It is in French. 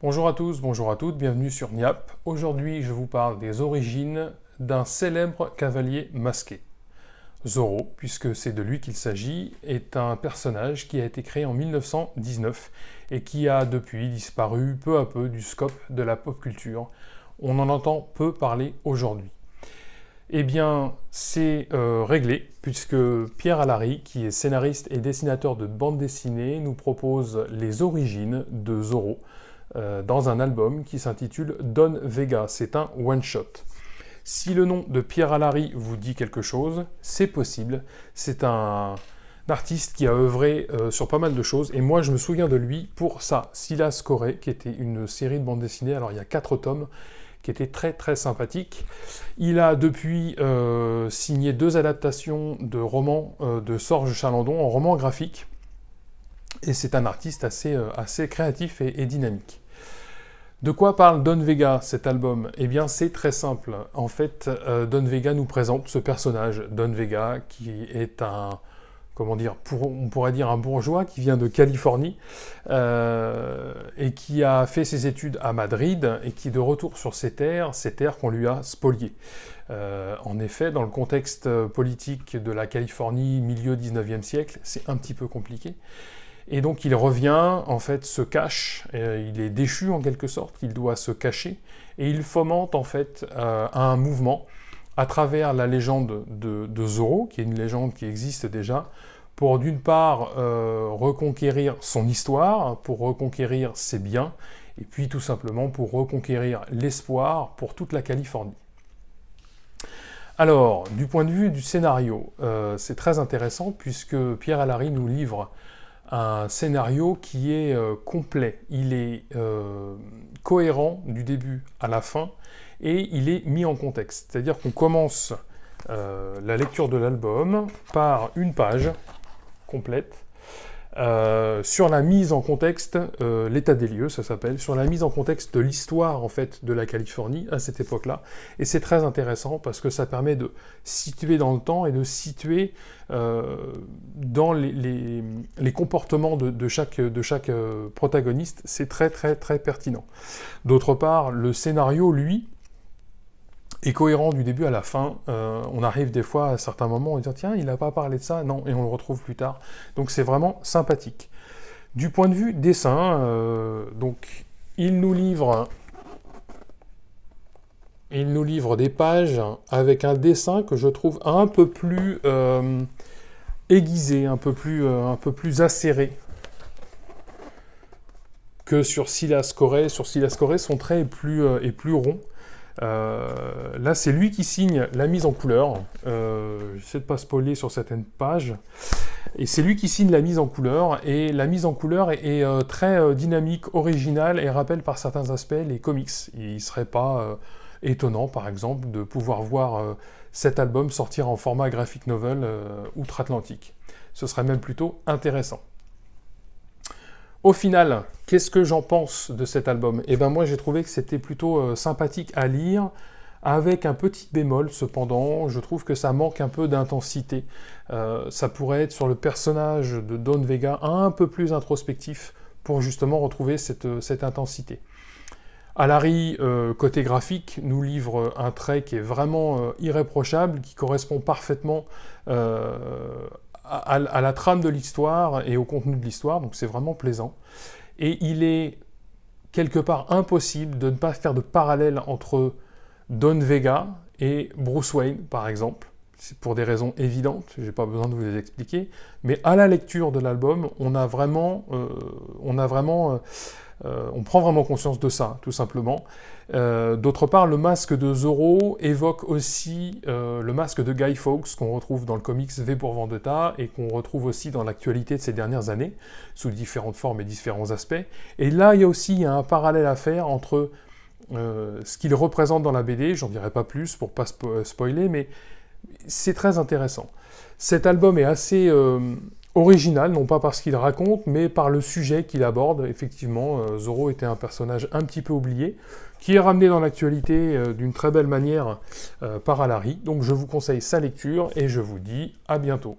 Bonjour à tous, bonjour à toutes, bienvenue sur Niap. Aujourd'hui, je vous parle des origines d'un célèbre cavalier masqué. Zorro, puisque c'est de lui qu'il s'agit, est un personnage qui a été créé en 1919 et qui a depuis disparu peu à peu du scope de la pop culture. On en entend peu parler aujourd'hui. Eh bien, c'est réglé, puisque Pierre Alary, qui est scénariste et dessinateur de bande dessinée, nous propose les origines de Zorro dans un album qui s'intitule Don Vega. C'est un one-shot. Si le nom de Pierre Alary vous dit quelque chose, c'est possible. C'est un artiste qui a œuvré sur pas mal de choses, et moi je me souviens de lui pour ça, Silas Corée, qui était une série de bande dessinée, alors il y a 4 tomes, qui était très très sympathique. Il a depuis signé 2 adaptations de romans de Sorge Chalandon en roman graphique, et c'est un artiste assez créatif et dynamique. De quoi parle Don Vega, cet album? Eh bien, c'est très simple. En fait, Don Vega nous présente ce personnage, Don Vega, qui est un, comment dire, on pourrait dire un bourgeois qui vient de Californie et qui a fait ses études à Madrid et qui est de retour sur ces terres qu'on lui a spoliées. En effet, dans le contexte politique de la Californie, milieu 19e siècle, c'est un petit peu compliqué. Et donc il revient, en fait, se cache, il est déchu en quelque sorte, il doit se cacher, et il fomente en fait un mouvement à travers la légende de Zorro, qui est une légende qui existe déjà, pour d'une part reconquérir son histoire, pour reconquérir ses biens, et puis tout simplement pour reconquérir l'espoir pour toute la Californie. Alors, du point de vue du scénario, c'est très intéressant puisque Pierre Alary nous livre un scénario qui est complet, il est cohérent du début à la fin et il est mis en contexte. C'est-à-dire qu'on commence la lecture de l'album par une page complète sur la mise en contexte, l'état des lieux, ça s'appelle, sur la mise en contexte de l'histoire en fait de la Californie à cette époque-là. Et c'est très intéressant parce que ça permet de situer dans le temps et de situer dans les comportements de chaque protagoniste. C'est très très très pertinent. D'autre part, le scénario, lui, est cohérent du début à la fin. On arrive des fois à certains moments, on dit tiens, il n'a pas parlé de ça, non, et on le retrouve plus tard. Donc c'est vraiment sympathique. Du point de vue dessin, donc il nous livre des pages avec un dessin que je trouve un peu plus aiguisé, un peu plus acéré que sur Silas Corée. Sur Silas Corée, son trait est plus rond. Là, c'est lui qui signe la mise en couleur. J'essaie de ne pas spoiler sur certaines pages. Et c'est lui qui signe la mise en couleur. Et la mise en couleur est très dynamique, originale et rappelle par certains aspects les comics. Il ne serait pas étonnant, par exemple, de pouvoir voir cet album sortir en format graphic novel outre-Atlantique. Ce serait même plutôt intéressant. Au final, qu'est-ce que j'en pense de cet album? Eh bien moi j'ai trouvé que c'était plutôt sympathique à lire, avec un petit bémol cependant, je trouve que ça manque un peu d'intensité. Ça pourrait être sur le personnage de Don Vega un peu plus introspectif pour justement retrouver cette intensité. Alary, côté graphique, nous livre un trait qui est vraiment irréprochable, qui correspond parfaitement à la trame de l'histoire et au contenu de l'histoire, donc c'est vraiment plaisant. Et il est quelque part impossible de ne pas faire de parallèle entre Don Vega et Bruce Wayne, par exemple. C'est pour des raisons évidentes, je n'ai pas besoin de vous les expliquer, mais à la lecture de l'album, on prend vraiment conscience de ça, tout simplement. D'autre part, le masque de Zorro évoque aussi le masque de Guy Fawkes qu'on retrouve dans le comics V pour Vendetta et qu'on retrouve aussi dans l'actualité de ces dernières années, sous différentes formes et différents aspects. Et là, il y a aussi un parallèle à faire entre ce qu'il représente dans la BD, j'en dirai pas plus pour pas spoiler, mais c'est très intéressant. Cet album est assez original, non pas parce qu'il raconte, mais par le sujet qu'il aborde. Effectivement, Zorro était un personnage un petit peu oublié, qui est ramené dans l'actualité d'une très belle manière par Alary. Donc je vous conseille sa lecture et je vous dis à bientôt.